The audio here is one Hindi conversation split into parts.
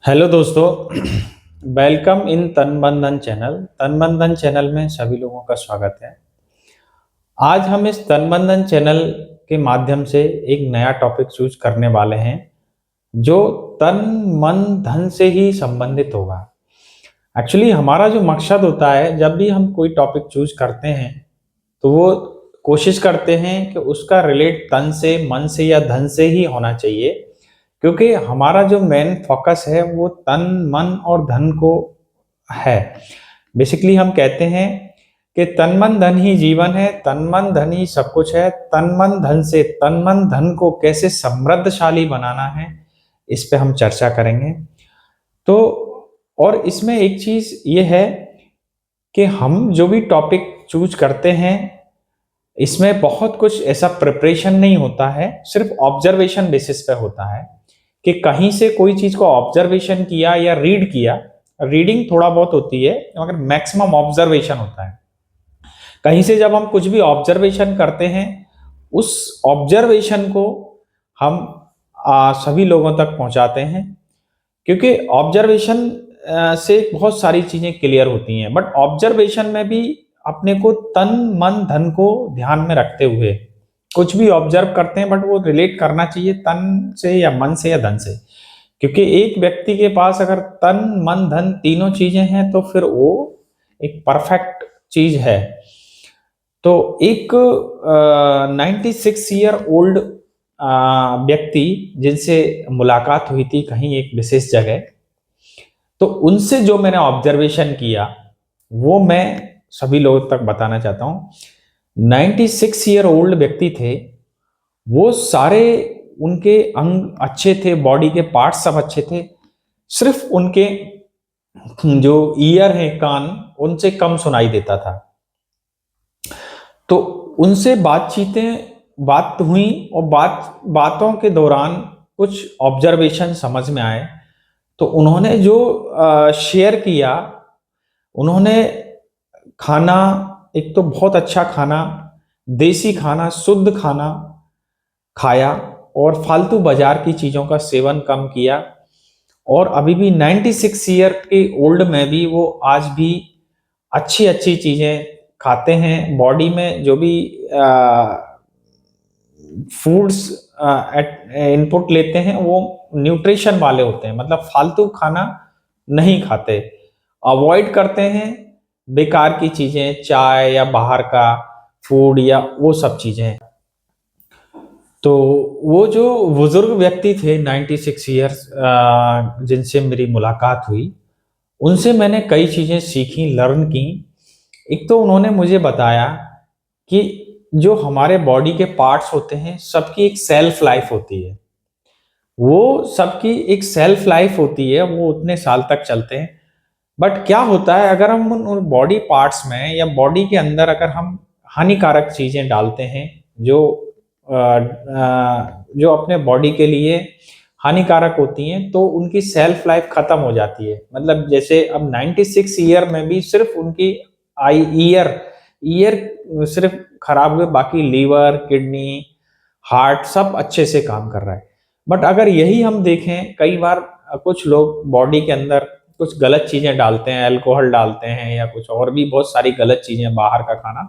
हेलो दोस्तों। वेलकम इन तन मन धन चैनल। तन मन धन चैनल में सभी लोगों का स्वागत है। आज हम इस तन मन धन चैनल के माध्यम से एक नया टॉपिक चूज करने वाले हैं जो तन मन धन से ही संबंधित होगा। एक्चुअली हमारा जो मकसद होता है, जब भी हम कोई टॉपिक चूज करते हैं तो वो कोशिश करते हैं कि उसका रिलेट तन से, मन से या धन से ही होना चाहिए, क्योंकि हमारा जो मेन फोकस है वो तन मन और धन को है। बेसिकली हम कहते हैं कि तन मन धन ही जीवन है, तन मन धन ही सब कुछ है। तन मन धन से तन मन धन को कैसे समृद्धशाली बनाना है, इस पे हम चर्चा करेंगे। तो और इसमें एक चीज ये है कि हम जो भी टॉपिक चूज करते हैं, इसमें बहुत कुछ ऐसा प्रिपरेशन नहीं होता है, सिर्फ ऑब्जर्वेशन बेसिस पे होता है कि कहीं से कोई चीज को ऑब्जर्वेशन किया या रीड किया। रीडिंग थोड़ा बहुत होती है मगर मैक्सिमम ऑब्जर्वेशन होता है। कहीं से जब हम कुछ भी ऑब्जर्वेशन करते हैं, उस ऑब्जर्वेशन को हम सभी लोगों तक पहुंचाते हैं, क्योंकि ऑब्जर्वेशन से बहुत सारी चीजें क्लियर होती हैं। बट ऑब्जर्वेशन में भी अपने को तन मन धन को ध्यान में रखते हुए कुछ भी ऑब्जर्व करते हैं, बट वो रिलेट करना चाहिए तन से या मन से या धन से। क्योंकि एक व्यक्ति के पास अगर तन मन धन तीनों चीजें हैं तो फिर वो एक परफेक्ट चीज है। तो एक 96 ईयर ओल्ड व्यक्ति जिनसे मुलाकात हुई थी कहीं एक विशेष जगह, तो उनसे जो मैंने ऑब्जर्वेशन किया वो मैं सभी लोगों तक बताना चाहता हूं। 96 ईयर ओल्ड व्यक्ति थे। वो सारे उनके अंग अच्छे थे, बॉडी के पार्ट्स सब अच्छे थे, सिर्फ उनके जो ईयर है, कान, उनसे कम सुनाई देता था। तो उनसे बात हुई और बातों के दौरान कुछ ऑब्जर्वेशन समझ में आए। तो उन्होंने जो शेयर किया, उन्होंने खाना, एक तो बहुत अच्छा खाना, देसी खाना, शुद्ध खाना खाया और फालतू बाजार की चीजों का सेवन कम किया। और अभी भी 96 ईयर के ओल्ड में भी वो आज भी अच्छी अच्छी चीजें खाते हैं। बॉडी में जो भी फूड्स इनपुट लेते हैं वो न्यूट्रिशन वाले होते हैं, मतलब फालतू खाना नहीं खाते, अवॉइड करते हैं बेकार की चीजें, चाय या बाहर का फूड या वो सब चीजें। तो वो जो बुजुर्ग व्यक्ति थे 96 ईयर्स, जिनसे मेरी मुलाकात हुई, उनसे मैंने कई चीजें सीखी, लर्न की। एक तो उन्होंने मुझे बताया कि जो हमारे बॉडी के पार्ट्स होते हैं सबकी एक सेल्फ लाइफ होती है। वो सबकी एक सेल्फ लाइफ होती है, वो उतने साल तक चलते हैं। बट क्या होता है, अगर हम उन बॉडी पार्ट्स में या बॉडी के अंदर अगर हम हानिकारक चीजें डालते हैं जो जो अपने बॉडी के लिए हानिकारक होती हैं, तो उनकी सेल्फ लाइफ खत्म हो जाती है। मतलब जैसे अब 96 ईयर में भी सिर्फ उनकी आई ईयर ईयर सिर्फ खराब हुए, बाकी लीवर, किडनी, हार्ट सब अच्छे से काम कर रहा है। बट अगर यही हम देखें, कई बार कुछ लोग बॉडी के अंदर कुछ गलत चीजें डालते हैं, अल्कोहल डालते हैं या कुछ और भी बहुत सारी गलत चीजें, बाहर का खाना,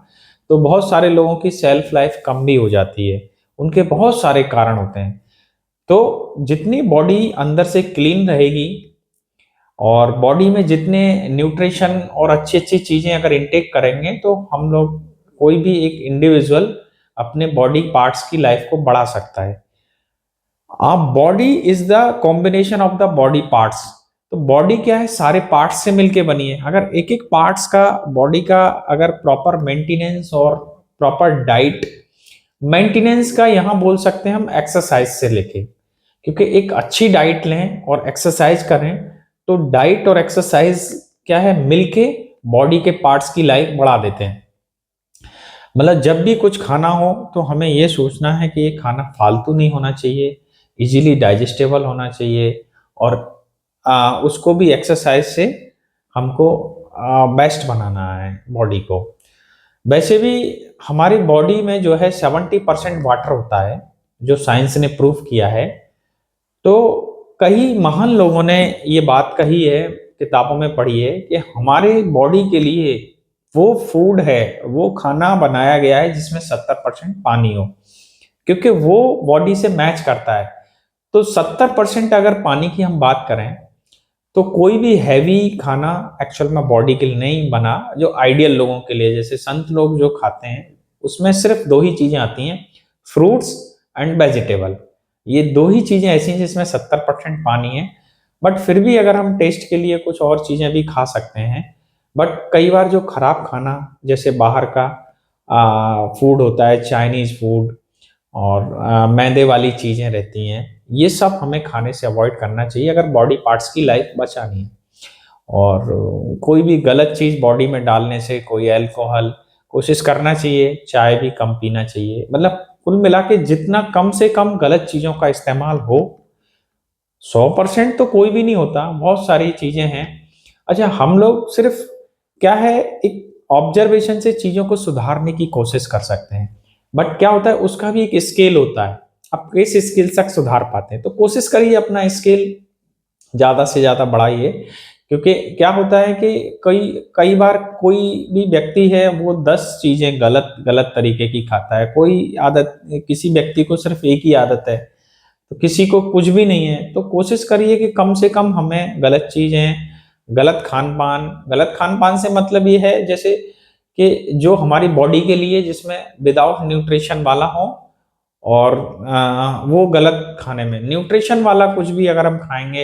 तो बहुत सारे लोगों की सेल्फ लाइफ कम भी हो जाती है। उनके बहुत सारे कारण होते हैं। तो जितनी बॉडी अंदर से क्लीन रहेगी और बॉडी में जितने न्यूट्रिशन और अच्छी अच्छी चीजें अगर इनटेक करेंगे, तो हम लोग, कोई भी एक इंडिविजुअल अपने बॉडी पार्ट्स की लाइफ को बढ़ा सकता है। आप, body is the combination of the body parts. तो बॉडी क्या है, सारे पार्ट्स से मिलके बनी है। अगर एक एक पार्ट्स का, बॉडी का अगर प्रॉपर मेंटेनेंस और प्रॉपर डाइट, मेंटेनेंस का यहां बोल सकते हैं हम एक्सरसाइज से लेके, क्योंकि एक अच्छी डाइट लें और एक्सरसाइज करें तो डाइट और एक्सरसाइज क्या है, मिलके बॉडी के पार्ट्स की लाइफ बढ़ा देते हैं। मतलब जब भी कुछ खाना हो तो हमें ये सोचना है कि ये खाना फालतू नहीं होना चाहिए, इजीली डाइजेस्टेबल होना चाहिए, और उसको भी एक्सरसाइज से हमको बेस्ट बनाना है बॉडी को। वैसे भी हमारी बॉडी में जो है 70% वाटर होता है, जो साइंस ने प्रूव किया है। तो कई महान लोगों ने ये बात कही है, किताबों में पढ़ी है कि हमारे बॉडी के लिए वो फूड है, वो खाना बनाया गया है जिसमें 70% पानी हो, क्योंकि वो बॉडी से मैच करता है। तो 70% अगर पानी की हम बात करें तो कोई भी हैवी खाना एक्चुअल में बॉडी के लिए नहीं बना। जो आइडियल लोगों के लिए, जैसे संत लोग जो खाते हैं, उसमें सिर्फ दो ही चीजें आती हैं, फ्रूट्स एंड वेजिटेबल। ये दो ही चीजें ऐसी हैं जिसमें 70% पानी है। बट फिर भी अगर हम टेस्ट के लिए कुछ और चीजें भी खा सकते हैं। बट कई बार जो खराब खाना, जैसे बाहर का फूड होता है, चाइनीज फूड और मैदे वाली चीजें रहती हैं, ये सब हमें खाने से अवॉइड करना चाहिए अगर बॉडी पार्ट्स की लाइफ बचानी है। और कोई भी गलत चीज बॉडी में डालने से, कोई अल्कोहल, कोशिश करना चाहिए चाय भी कम पीना चाहिए। मतलब कुल मिला के जितना कम से कम गलत चीजों का इस्तेमाल हो। 100% तो कोई भी नहीं होता, बहुत सारी चीजें हैं। अच्छा, हम लोग सिर्फ क्या है, एक ऑब्जर्वेशन से चीजों को सुधारने की कोशिश कर सकते हैं। बट क्या होता है, उसका भी एक स्केल होता है। आप किस स्केल तक सुधार पाते हैं, तो कोशिश करिए अपना स्केल ज्यादा से ज्यादा बढ़ाइए। क्योंकि क्या होता है कि कई कई बार कोई भी व्यक्ति है, वो 10 चीजें गलत गलत तरीके की खाता है। कोई आदत, किसी व्यक्ति को सिर्फ एक ही आदत है, तो किसी को कुछ भी नहीं है। तो कोशिश करिए कि कम से कम हमें गलत चीजें, गलत खान पान से मतलब ये है जैसे कि जो हमारी बॉडी के लिए, जिसमें विदाउट न्यूट्रिशन वाला हो। और वो गलत खाने में न्यूट्रिशन वाला कुछ भी अगर हम खाएंगे,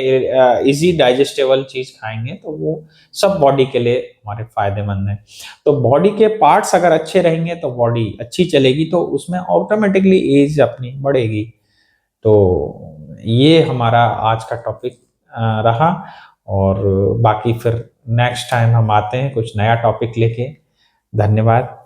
इजी डाइजेस्टेबल चीज खाएंगे, तो वो सब बॉडी के लिए हमारे फायदेमंद है। तो बॉडी के पार्ट्स अगर अच्छे रहेंगे तो बॉडी अच्छी चलेगी, तो उसमें ऑटोमेटिकली एज अपनी बढ़ेगी। तो ये हमारा आज का टॉपिक रहा। और बाकी फिर नेक्स्ट टाइम हम आते हैं कुछ नया टॉपिक लेके। धन्यवाद।